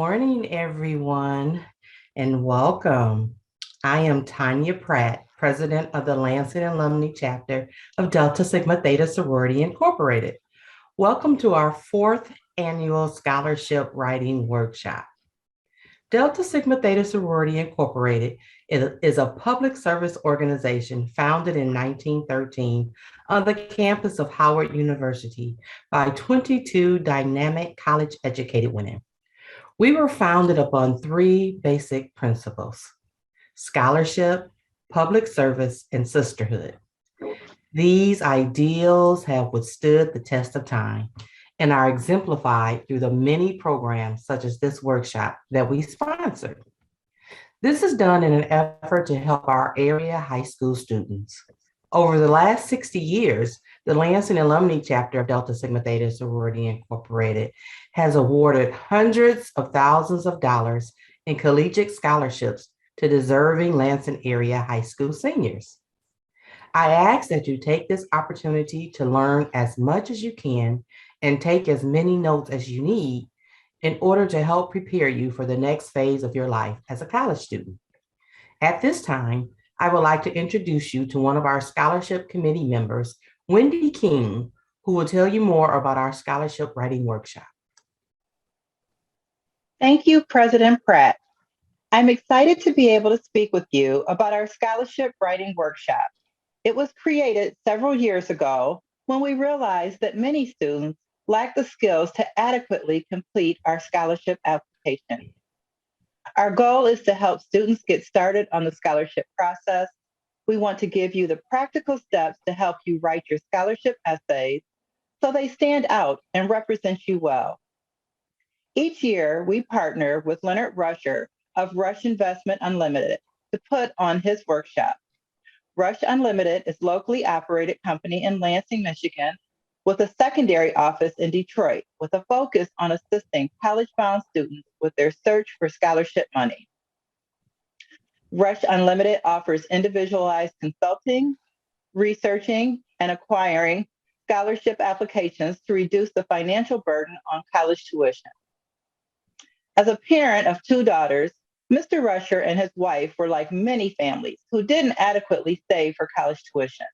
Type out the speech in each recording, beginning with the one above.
morning, everyone, and welcome. I am Tanya Pratt, President of the Lansing Alumni Chapter of Delta Sigma Theta Sorority Incorporated. Welcome to our fourth annual Scholarship Writing Workshop. Delta Sigma Theta Sorority Incorporated is a public service organization founded in 1913 on the campus of Howard University by 22 dynamic college-educated women. We were founded upon three basic principles: scholarship, public service, and sisterhood. These ideals have withstood the test of time and are exemplified through the many programs such as this workshop that we sponsored. This is done in an effort to help our area high school students. Over the last 60 years, the Lansing Alumni Chapter of Delta Sigma Theta Sorority Incorporated has awarded hundreds of thousands of dollars in collegiate scholarships to deserving Lansing area high school seniors. I ask that you take this opportunity to learn as much as you can and take as many notes as you need in order to help prepare you for the next phase of your life as a college student. At this time, I would like to introduce you to one of our scholarship committee members, Wendy King, who will tell you more about our scholarship writing workshop. Thank you, President Pratt. I'm excited to be able to speak with you about our scholarship writing workshop. It was created several years ago when we realized that many students lack the skills to adequately complete our scholarship application. Our goal is to help students get started on the scholarship process. We want to give you the practical steps to help you write your scholarship essays so they stand out and represent you well. Each year, we partner with Leonard Rusher of Rush Investment Unlimited to put on his workshop. Rush Unlimited is a locally operated company in Lansing, Michigan, with a secondary office in Detroit, with a focus on assisting college-bound students with their search for scholarship money. Rush Unlimited offers individualized consulting, researching, and acquiring scholarship applications to reduce the financial burden on college tuition. As a parent of two daughters, Mr. Rusher and his wife were like many families who didn't adequately save for college tuition.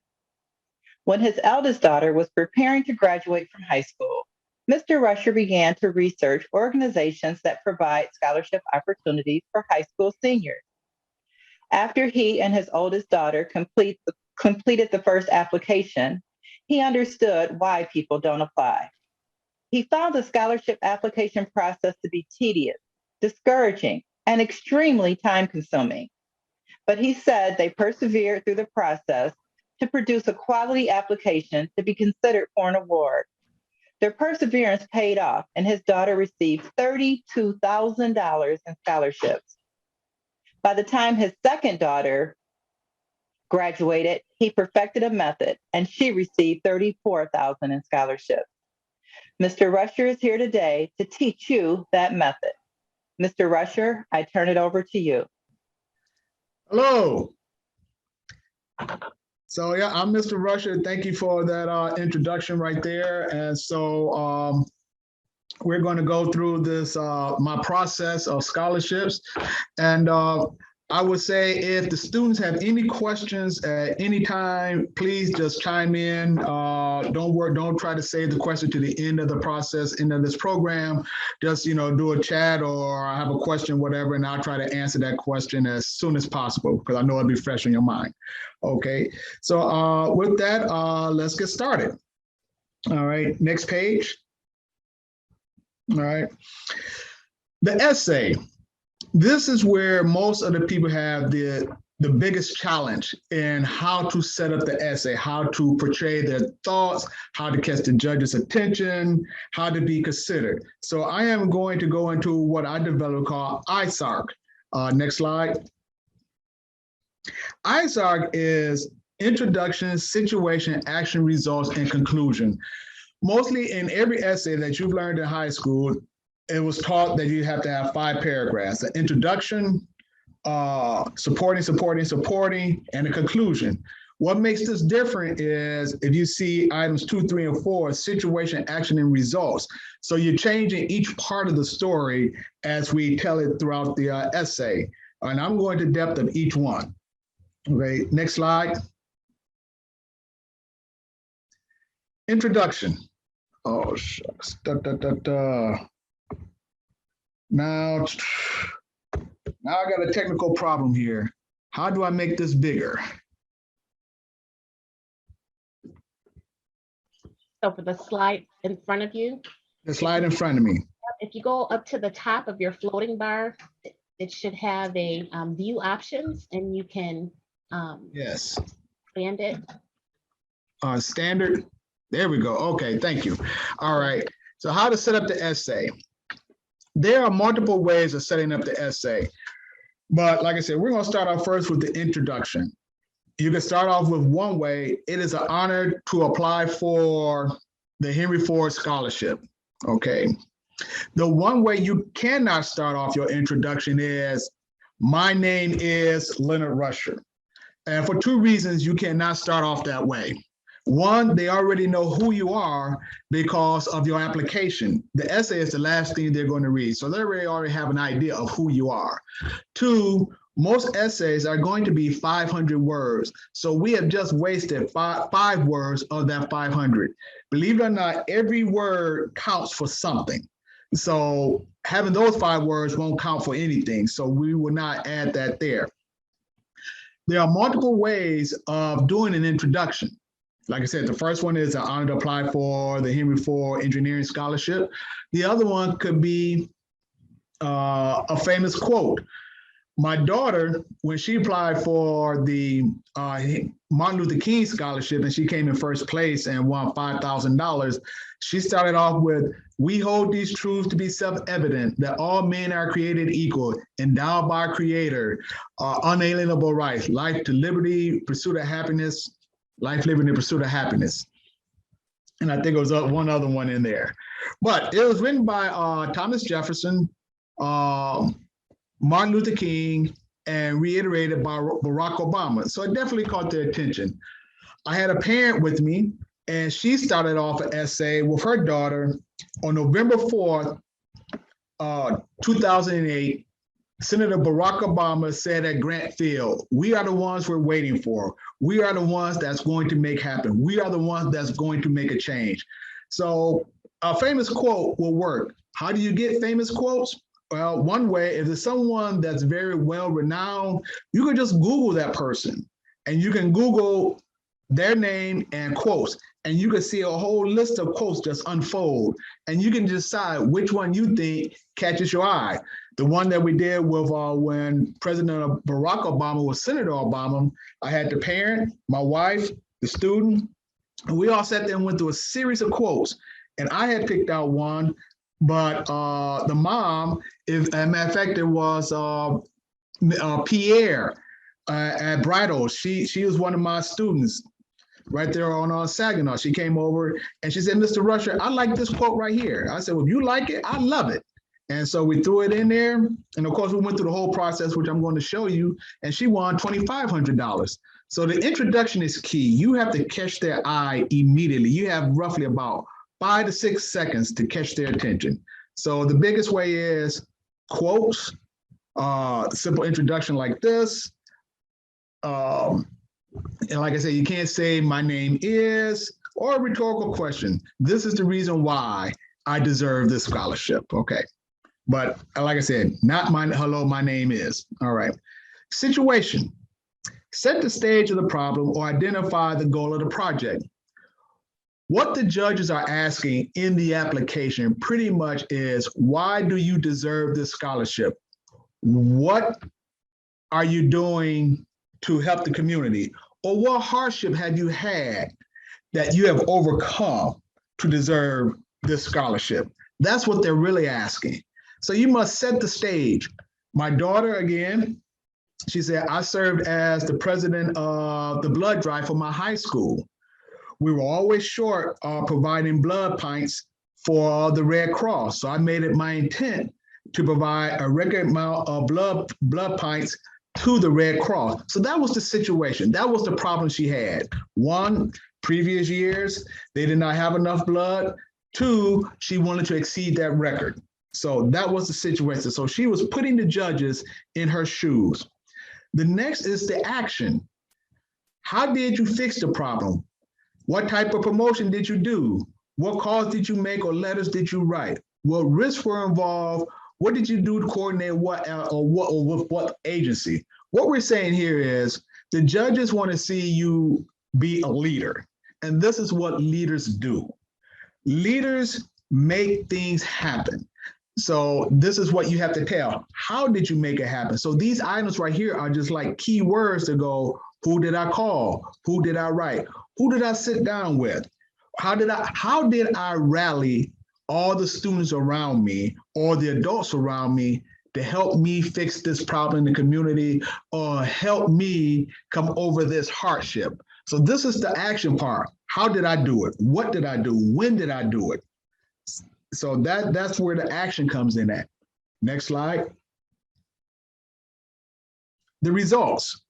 When his eldest daughter was preparing to graduate from high school, Mr. Rusher began to research organizations that provide scholarship opportunities for high school seniors. After he and his oldest daughter completed the first application, he understood why people don't apply. He found the scholarship application process to be tedious, discouraging, and extremely time-consuming. But he said they persevered through the process to produce a quality application to be considered for an award. Their perseverance paid off, and his daughter received $32,000 in scholarships. By the time his second daughter graduated, he perfected a method, and she received $34,000 in scholarships. Mr. Rusher is here today to teach you that method. Mr. Rusher, I turn it over to you. Hello. So yeah, I'm Mr. Rusher. Thank you for that introduction right there. And so we're going to go through this, my process of scholarships. And I would say if the students have any questions at any time, please just chime in. Don't try to save the question to the end of the process, end of this program. Just, do a chat or I have a question, whatever, and I'll try to answer that question as soon as possible because I know it'll be fresh in your mind. Okay, so with that, let's get started. All right, next page. All right, the essay. This is where most of the people have the biggest challenge in how to set up the essay, how to portray their thoughts, how to catch the judge's attention, how to be considered. So I am going to go into what I developed called ISARC. Next slide. ISARC is Introduction, Situation, Action, Results, and Conclusion. Mostly in every essay that you've learned in high school, it was taught that you have to have 5 paragraphs: the introduction, supporting, and a conclusion. What makes this different is if you see items 2, 3, and 4, situation, action, and results. So you're changing each part of the story as we tell it throughout the essay. And I'm going to depth of each one. Okay, next slide. Introduction. Oh, shucks. Now I got a technical problem here. How do I make this bigger? So for the slide in front of you, The slide in front of me. if you go up to the top of your floating bar, it should have a view options, and you can Yes. expand it. Standard. There we go. Okay, thank you. All right. So how to set up the essay. There are multiple ways of setting up the essay. But like I said, we're going to start off first with the introduction. You can start off with one way. It is an honor to apply for the Henry Ford Scholarship. Okay. The one way you cannot start off your introduction is, my name is Leonard Rusher. And for two reasons, you cannot start off that way. One, they already know who you are because of your application. The essay is the last thing they're going to read. So they already have an idea of who you are. Two, most essays are going to be 500 words. So we have just wasted five words of that 500. Believe it or not, every word counts for something. So having those 5 words won't count for anything. So we will not add that there. There are multiple ways of doing an introduction. Like I said, the first one is an honor to apply for the Henry Ford Engineering Scholarship. The other one could be a famous quote. My daughter, when she applied for the Martin Luther King Scholarship and she came in first place and won $5,000, she started off with, "We hold these truths to be self-evident, that all men are created equal, endowed by our Creator, unalienable rights, life to liberty, pursuit of happiness, life, living in pursuit of happiness." And I think it was one other one in there. But it was written by Thomas Jefferson, Martin Luther King, and reiterated by Barack Obama. So it definitely caught their attention. I had a parent with me, and she started off an essay with her daughter on November 4th, 2008. Senator Barack Obama said at Grant Field, "We are the ones we're waiting for. We are the ones that's going to make happen. We are the ones that's going to make a change." So a famous quote will work. How do you get famous quotes? Well, one way, if there's someone that's very well renowned, you can just Google that person, and you can Google their name and quotes, and you can see a whole list of quotes just unfold, and you can decide which one you think catches your eye. The one that we did with when President Barack Obama was Senator Obama, I had the parent, my wife, the student, and we all sat there and went through a series of quotes. And I had picked out one, but the mom, as a matter of fact, it was Pierre at Bridal. She was one of my students right there on Saginaw. She came over and she said, "Mr. Rusher, I like this quote right here." I said, "Well, if you like it, I love it." And so we threw it in there. And of course, we went through the whole process, which I'm going to show you. And she won $2,500. So the introduction is key. You have to catch their eye immediately. You have roughly about 5 to 6 seconds to catch their attention. So the biggest way is quotes, simple introduction like this. And like I said, you can't say "my name is," or a rhetorical question. "This is the reason why I deserve this scholarship." Okay. But like I said, not "hello, my name is." All right. Situation. Set the stage of the problem or identify the goal of the project. What the judges are asking in the application pretty much is, why do you deserve this scholarship? What are you doing to help the community? Or what hardship have you had that you have overcome to deserve this scholarship? That's what they're really asking. So you must set the stage. My daughter, again, she said, "I served as the president of the blood drive for my high school. We were always short of providing blood pints for the Red Cross. So I made it my intent to provide a record amount of blood pints to the Red Cross. So that was the situation. That was the problem she had. One, previous years, they did not have enough blood. Two, she wanted to exceed that record. So that was the situation. So she was putting the judges in her shoes. The next is the action. How did you fix the problem? What type of promotion did you do? What calls did you make or letters did you write? What risks were involved? What did you do to coordinate what or with what agency? What we're saying here is the judges want to see you be a leader. And this is what leaders do. Leaders make things happen. So this is what you have to tell. How did you make it happen? So these items right here are just like key words to go, who did I call? Who did I write? Who did I sit down with? How did I rally all the students around me or the adults around me to help me fix this problem in the community or help me come over this hardship? So this is the action part. How did I do it? What did I do? When did I do it? So that's where the action comes in at. Next slide. The results.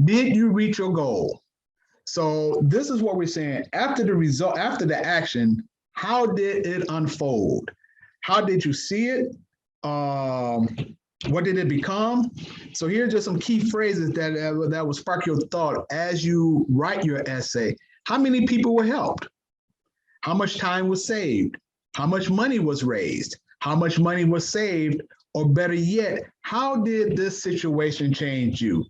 Did you reach your goal? So this is what we're saying. After the result, after the action, how did it unfold? How did you see it? What did it become? So here are just some key phrases that will spark your thought as you write your essay. How many people were helped? How much time was saved? How much money was raised? How much money was saved? Or better yet, how did this situation change you?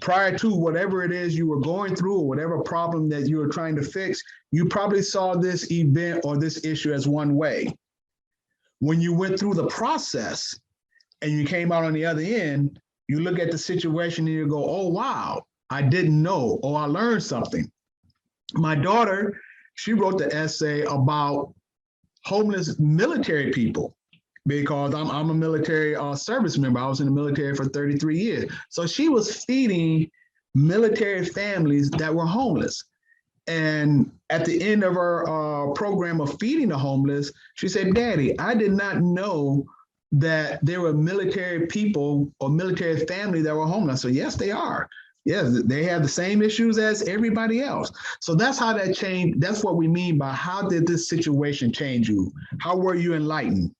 Prior to whatever it is you were going through or whatever problem that you were trying to fix, you probably saw this event or this issue as one way. When you went through the process and you came out on the other end, you look at the situation and you go, oh, wow, I didn't know, or I learned something. My daughter, she wrote the essay about homeless military people because I'm a military service member. I was in the military for 33 years. So she was feeding military families that were homeless. And at the end of her program of feeding the homeless, she said, Daddy, I did not know that there were military people or military family that were homeless. So yes, they are. Yes, they have the same issues as everybody else. So that's how that changed. That's what we mean by how did this situation change you? How were you enlightened?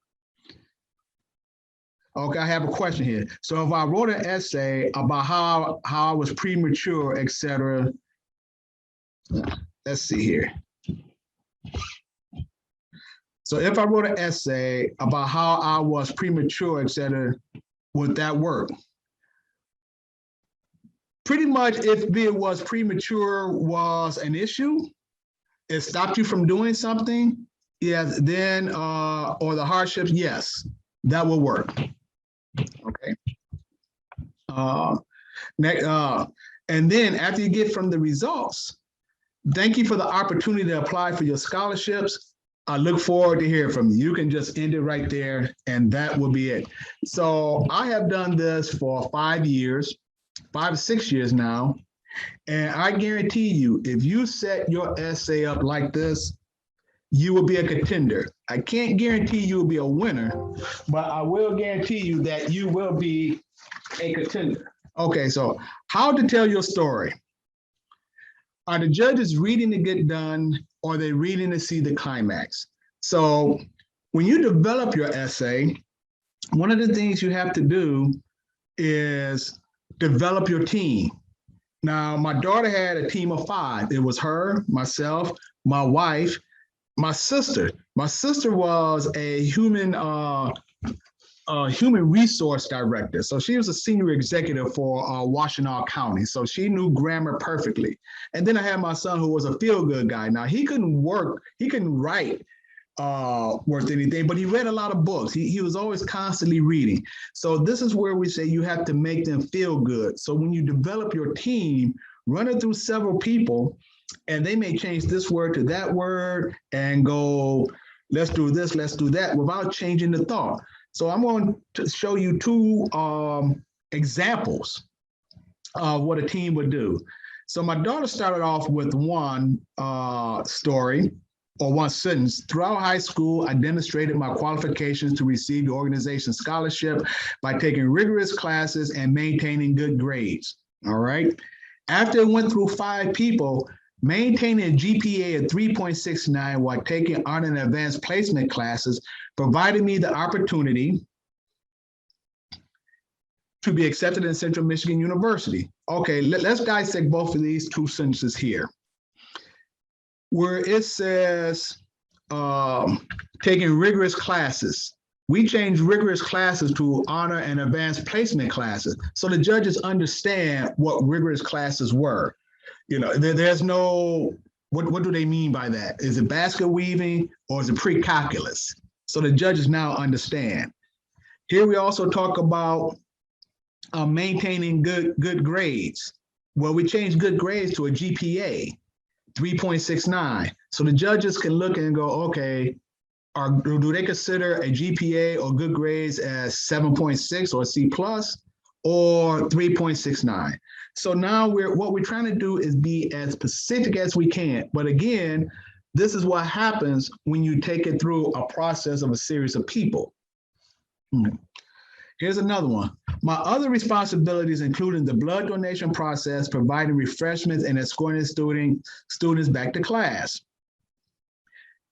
Okay, I have a question here. So if I wrote an essay about how I was premature, et cetera, let's see here. So if I wrote an essay about how I was premature, et cetera, would that work? Pretty much if it was premature was an issue, it stopped you from doing something, yes, then, or the hardships, yes, that will work. Okay. Next, and then after you get from the results, thank you for the opportunity to apply for your scholarships. I look forward to hearing from you. You can just end it right there and that will be it. So I have done this for 5 years, 5 to 6 years now. And I guarantee you, if you set your essay up like this, you will be a contender. I can't guarantee you will be a winner, but I will guarantee you that you will be a contender. Okay, so how to tell your story. Are the judges reading to get done, or are they reading to see the climax? So when you develop your essay, one of the things you have to do is develop your team. Now, my daughter had a team of 5. It was her, myself, my wife, my sister. My sister was a human resource director. So she was a senior executive for Washtenaw County. So she knew grammar perfectly. And then I had my son who was a feel-good guy. Now he couldn't write worth anything, but he read a lot of books. He was always constantly reading. So this is where we say you have to make them feel good. So when you develop your team, run it through several people, and they may change this word to that word and go, let's do this, let's do that, without changing the thought. So I'm going to show you 2 examples of what a team would do. So my daughter started off with one story, or one sentence. Throughout high school, I demonstrated my qualifications to receive the organization's scholarship by taking rigorous classes and maintaining good grades. All right. After it went through 5 people, maintaining a GPA of 3.69 while taking honor and advanced placement classes provided me the opportunity to be accepted in Central Michigan University. Okay, let's dissect both of these 2 sentences here. Where it says taking rigorous classes, we changed rigorous classes to honor and advanced placement classes. So the judges understand what rigorous classes were. You know, there's no, what do they mean by that? Is it basket weaving or is it pre-calculus? So the judges now understand. Here we also talk about maintaining good grades. Well, we changed good grades to a GPA, 3.69. So the judges can look and go, okay, do they consider a GPA or good grades as 7.6 or C plus or 3.69? So now what we're trying to do is be as specific as we can. But again, this is what happens when you take it through a process of a series of people. Here's another one. My other responsibilities including the blood donation process, providing refreshments, and escorting students back to class.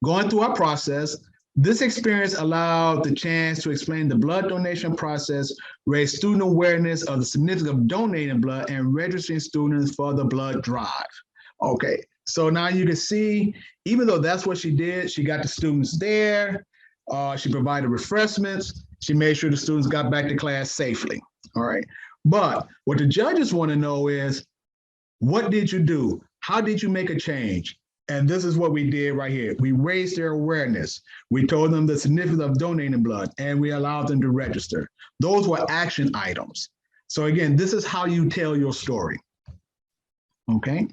Going through our process, this experience allowed the chance to explain the blood donation process, raise student awareness of the significance of donating blood, and registering students for the blood drive. Okay, so now you can see, even though that's what she did, she got the students there, she provided refreshments, she made sure the students got back to class safely. All right, but what the judges want to know is, what did you do? How did you make a change? And this is what we did right here. We raised their awareness. We told them the significance of donating blood, and we allowed them to register. Those were action items. So again, this is how you tell your story. Okay,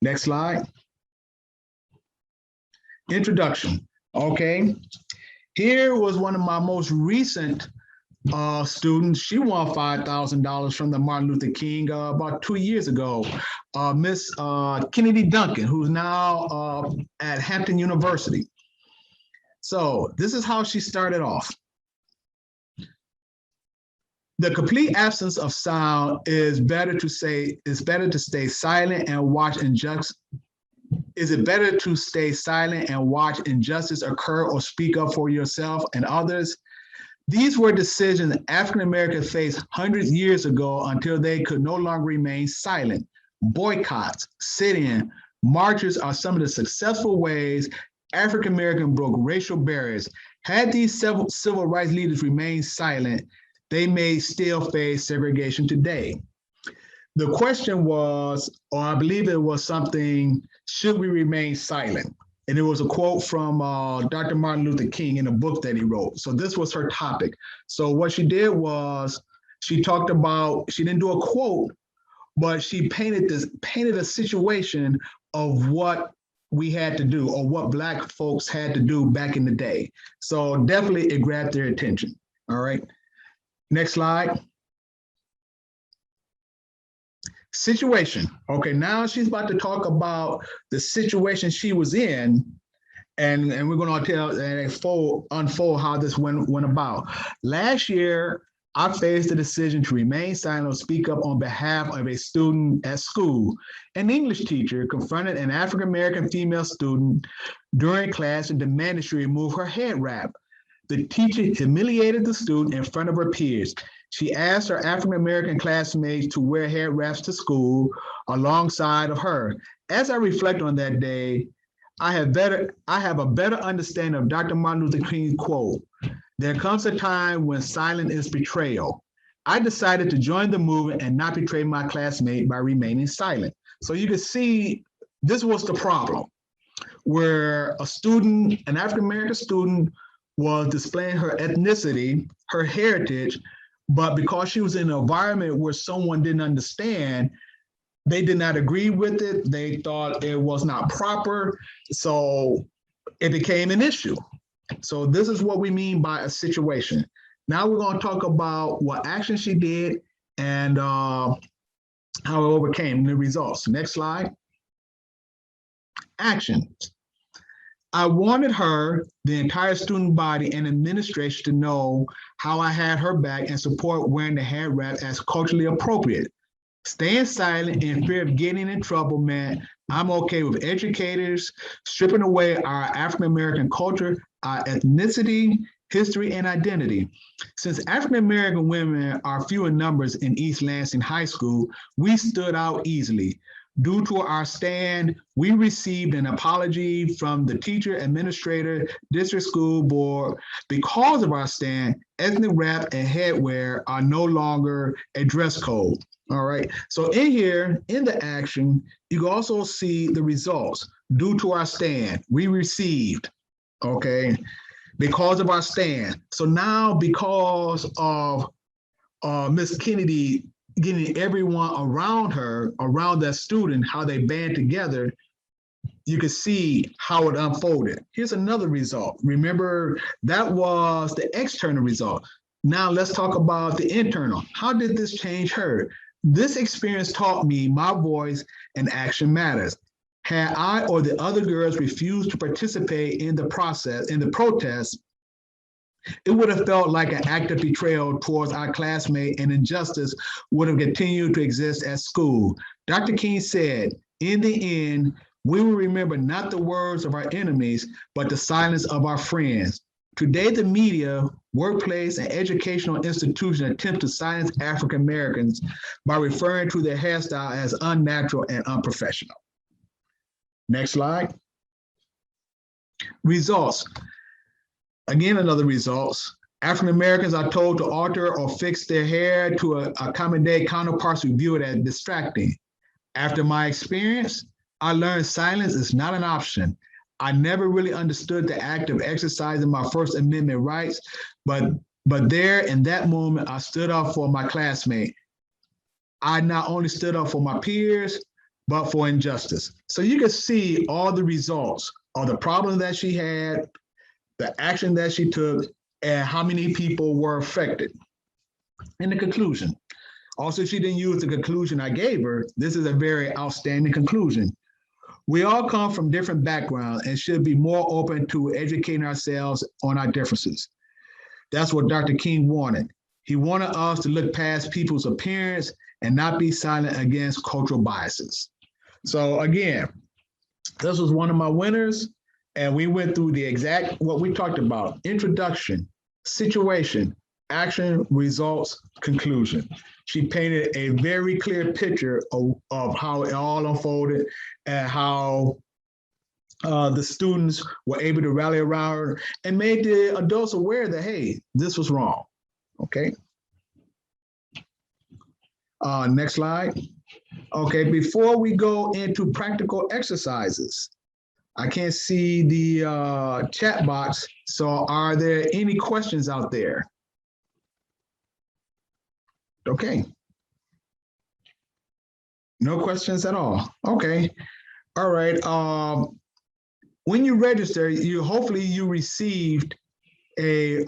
next slide. Introduction. Okay, here was one of my most recent students. She won $5,000 from the Martin Luther King about 2 years ago. Miss Kennedy Duncan, who's now at Hampton University. So this is how she started off. The complete absence of sound is better to stay silent and watch injustice. Is it better to stay silent and watch injustice occur or speak up for yourself and others? These were decisions African Americans faced hundreds of years ago until they could no longer remain silent. Boycotts, sit-in, marches are some of the successful ways African Americans broke racial barriers. Had these civil rights leaders remained silent, they may still face segregation today. The question was, or I believe it was something, should we remain silent? And it was a quote from Dr. Martin Luther King in a book that he wrote. So this was her topic. So what she did was she talked about, she didn't do a quote, but she painted a situation of what we had to do or what Black folks had to do back in the day. So definitely it grabbed their attention. All right. Next slide. Situation. Okay, now she's about to talk about the situation she was in, and we're going to tell and unfold how this went about. Last year, I faced the decision to remain silent or speak up on behalf of a student at school. An English teacher confronted an African-American female student during class and demanded she remove her head wrap. The teacher humiliated the student in front of her peers. She asked her African-American classmates to wear head wraps to school alongside of her. As I reflect on that day, I have a better understanding of Dr. Martin Luther King's quote, "There comes a time when silence is betrayal." I decided to join the movement and not betray my classmate by remaining silent. So you can see this was the problem, where a student, an African-American student, was displaying her ethnicity, her heritage, but because she was in an environment where someone didn't understand, they did not agree with it. They thought it was not proper. So it became an issue. So this is what we mean by a situation. Now we're going to talk about what action she did and how it overcame the results. Next slide. Action. I wanted her, the entire student body and administration to know how I had her back and support wearing the head wrap as culturally appropriate. Staying silent in fear of getting in trouble meant I'm okay with educators stripping away our African-American culture, our ethnicity, history, and identity. Since African-American women are few in numbers in East Lansing High School, we stood out easily. Due to our stand, we received an apology from the teacher, administrator, district school board. Because of our stand, ethnic wrap and headwear are no longer a dress code. All right. So in here, in the action, you can also see the results. Due to our stand, we received, okay, because of our stand. So now because of Miss Kennedy getting everyone around her, around that student, how they band together, you can see how it unfolded. Here's another result. Remember, that was the external result. Now let's talk about the internal. How did this change her? This experience taught me my voice and action matters. Had I or the other girls refused to participate in the process, in the protest, it would have felt like an act of betrayal towards our classmate, and injustice would have continued to exist at school. Dr. King said, in the end, we will remember not the words of our enemies, but the silence of our friends. Today, the media, workplace, and educational institutions attempt to silence African Americans by referring to their hairstyle as unnatural and unprofessional. Next slide. Results. Again, another results. African Americans are told to alter or fix their hair to accommodate counterparts who view it as distracting. After my experience, I learned silence is not an option. I never really understood the act of exercising my First Amendment rights, but there in that moment, I stood up for my classmate. I not only stood up for my peers, but for injustice. So you can see all the results of the problems that she had, the action that she took, and how many people were affected. In the conclusion, also she didn't use the conclusion I gave her. This is a very outstanding conclusion. We all come from different backgrounds and should be more open to educating ourselves on our differences. That's what Dr. King wanted. He wanted us to look past people's appearance and not be silent against cultural biases. So again, this was one of my winners. And we went through the exact, what we talked about: introduction, situation, action, results, conclusion. She painted a very clear picture of how it all unfolded and how the students were able to rally around her and made the adults aware that, hey, this was wrong. Okay. Next slide. Okay, before we go into practical exercises, I can't see the chat box. So are there any questions out there? Okay. No questions at all. Okay. All right. When you register, hopefully you received a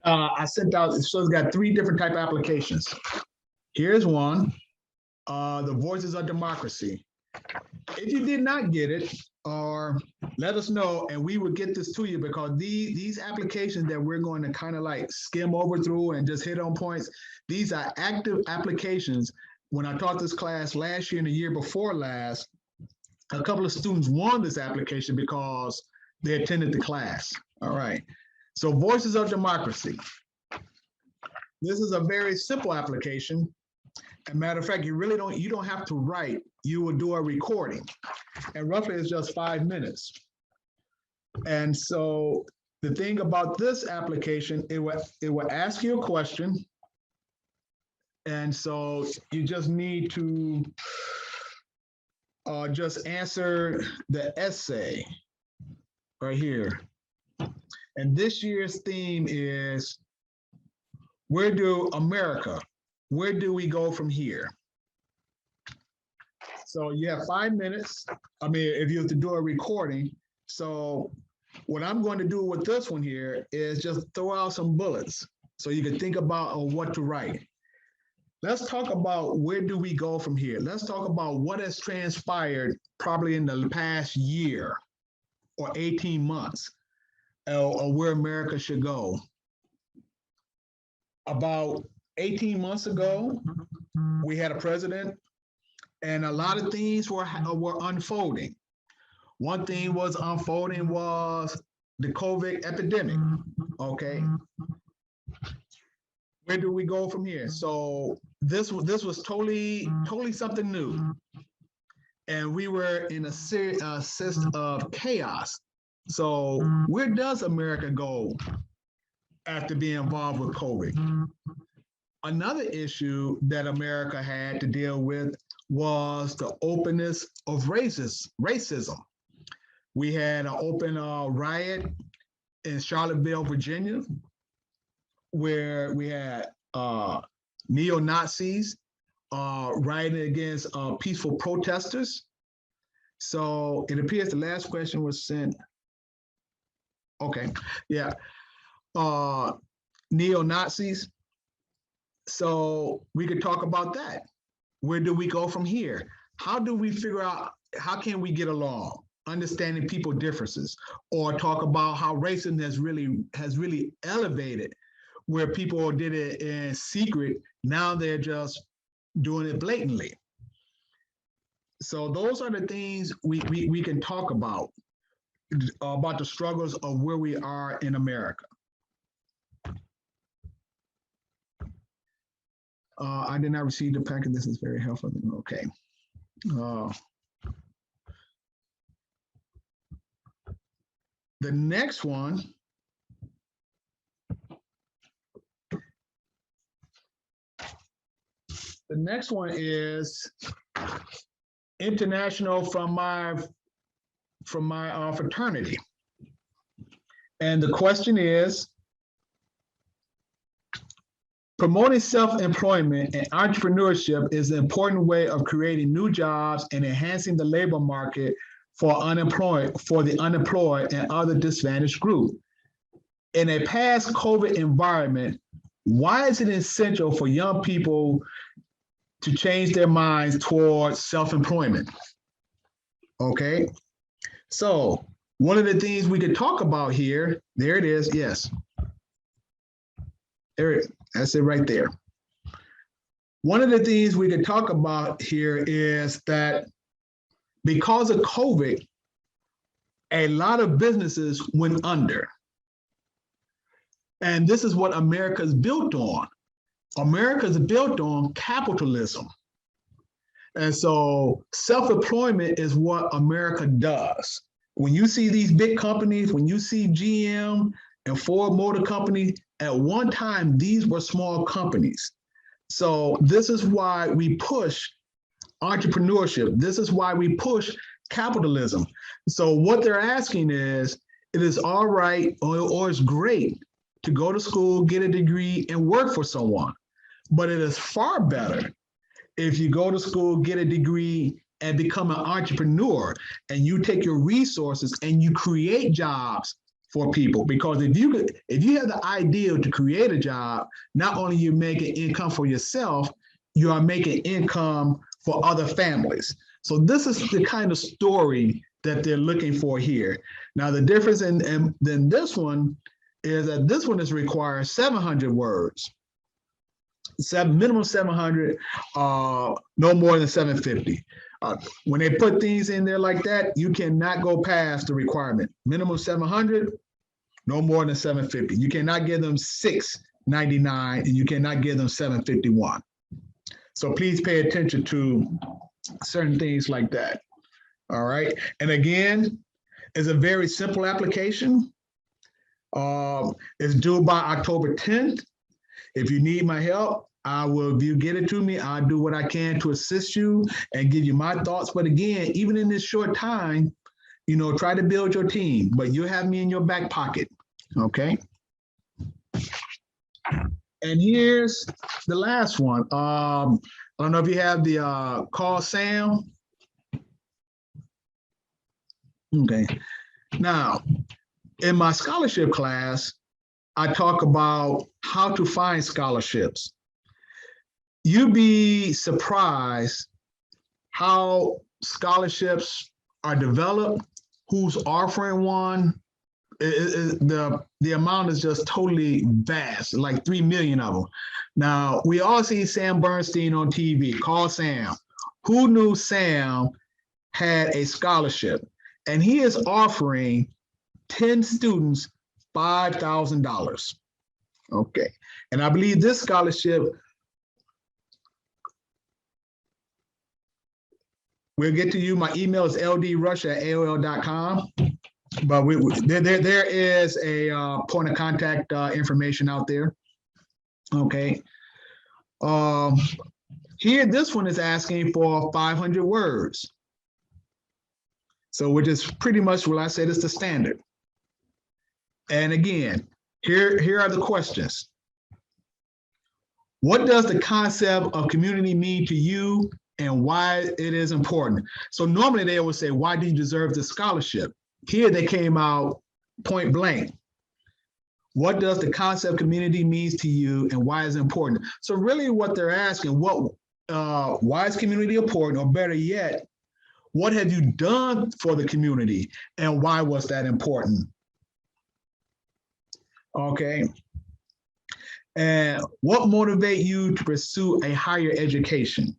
I sent out, so it's got 3 different type of applications. Here's one, the Voices of Democracy. If you did not get it, or let us know and we will get this to you, because these applications that we're going to kind of like skim over through and just hit on points, these are active applications. When I taught this class last year and the year before last, a couple of students won this application because they attended the class. All right. So Voices of Democracy. This is a very simple application. As a matter of fact, you don't have to write, you will do a recording. And roughly it's just 5 minutes. And so the thing about this application, it will ask you a question. And so you just need to just answer the essay right here. And this year's theme is, where do we go from here? So you have 5 minutes. I mean, if you have to do a recording. So what I'm going to do with this one here is just throw out some bullets so you can think about what to write. let's talk about where do we go from here. Let's talk about what has transpired probably in the past year or 18 months, or where America should go. About 18 months ago, we had a president, and a lot of things were unfolding. One thing was unfolding was the COVID epidemic. Okay, where do we go from here? So this was totally something new, and we were in a system of chaos. So where does America go after being involved with COVID? Another issue that America had to deal with was the openness of racism. We had an open riot in Charlottesville, Virginia, where we had neo-Nazis rioting against peaceful protesters. So it appears the last question was sent. Okay, yeah. Neo-Nazis. So we could talk about that. Where do we go from here? How do we figure out, how can we get along? Understanding people differences, or talk about how racism has really elevated, where people did it in secret, now they're just doing it blatantly. So those are the things we can talk about the struggles of where we are in America. I did not receive the packet. This is very helpful. Okay. The next one. The next one is international from my fraternity. And the question is, promoting self-employment and entrepreneurship is an important way of creating new jobs and enhancing the labor market for the unemployed and other disadvantaged groups. In a past-COVID environment, why is it essential for young people to change their minds towards self-employment? Okay, so one of the things we could talk about here, there it is, yes. There it is. That's it right there. One of the things we could talk about here is that because of COVID, a lot of businesses went under. And this is what America's built on. America's built on capitalism. And so self-employment is what America does. When you see these big companies, when you see GM and Ford Motor Company, at one time, these were small companies. So this is why we push entrepreneurship. This is why we push capitalism. So what they're asking is, it is all right or it's great to go to school, get a degree, and work for someone. But it is far better if you go to school, get a degree, and become an entrepreneur, and you take your resources and you create jobs for people. Because if you have the idea to create a job, not only you making income for yourself, you are making income for other families. So this is the kind of story that they're looking for here. Now the difference in this one is that this one is required 700 words. Minimum 700, no more than 750. When they put things in there like that, you cannot go past the requirement. Minimum 700, no more than 750. You cannot give them 699 and you cannot give them 751. So please pay attention to certain things like that. All right. And again, it's a very simple application. It's due by October 10th. If you need my help, if you get it to me, I'll do what I can to assist you and give you my thoughts. But again, even in this short time, try to build your team, but you have me in your back pocket, okay? And here's the last one. I don't know if you have the call Sam. Okay, now in my scholarship class, I talk about how to find scholarships. you'd be surprised how scholarships are developed, who's offering one. The amount is just totally vast, like 3 million of them. Now, we all see Sam Bernstein on TV. Call Sam. Who knew Sam had a scholarship? And he is offering 10 students $5,000. Okay. And I believe this scholarship, we'll get to you. My email is ldrush@aol.com. But there is a point of contact information out there. Okay. Here, this one is asking for 500 words. So which is pretty much what I said is the standard. And again, here are the questions. What does the concept of community mean to you and why it is important? So normally they would say, why do you deserve the scholarship? Here they came out point blank. What does the concept community means to you and why is it important? So really what they're asking, why is community important, or better yet, what have you done for the community and why was that important? Okay. And what motivates you to pursue a higher education?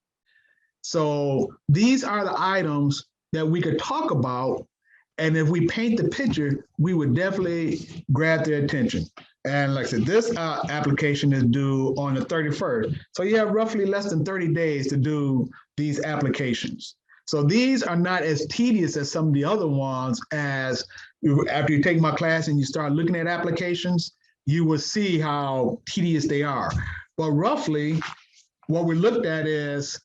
So these are the items that we could talk about. And if we paint the picture, we would definitely grab their attention. And like I said, this application is due on the 31st. So you have roughly less than 30 days to do these applications. So these are not as tedious as some of the other ones. As after you take my class and you start looking at applications, you will see how tedious they are. But roughly, what we looked at is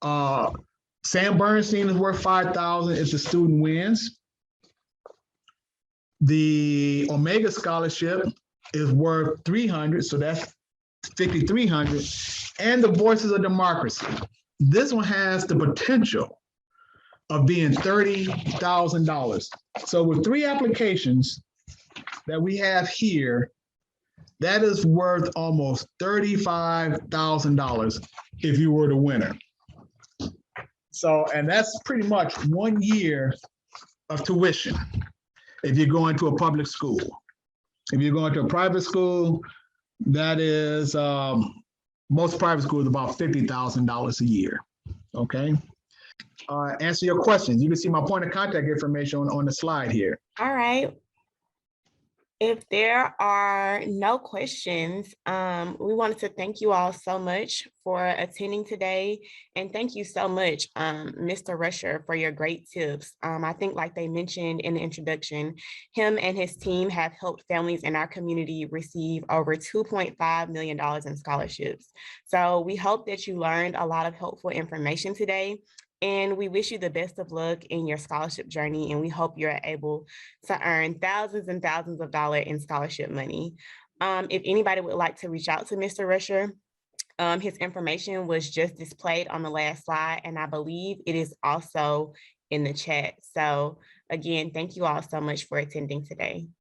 Sam Bernstein is worth $5,000 if the student wins. The Omega Scholarship is worth $300, so that's $5,300. And the Voices of Democracy. This one has the potential of being $30,000. So with 3 applications that we have here, that is worth almost $35,000 if you were the winner. So, and that's pretty much 1 year of tuition if you're going to a public school. If you're going to a private school, that is, most private schools about $50,000 a year, okay? Answer your questions. You can see my point of contact information on the slide here. All right. If there are no questions, we wanted to thank you all so much for attending today. And thank you so much, Mr. Rusher, for your great tips. I think like they mentioned in the introduction, him and his team have helped families in our community receive over $2.5 million in scholarships. So we hope that you learned a lot of helpful information today. And we wish you the best of luck in your scholarship journey. And we hope you're able to earn thousands and thousands of dollars in scholarship money. If anybody would like to reach out to Mr. Rusher, his information was just displayed on the last slide. And I believe it is also in the chat. So again, thank you all so much for attending today.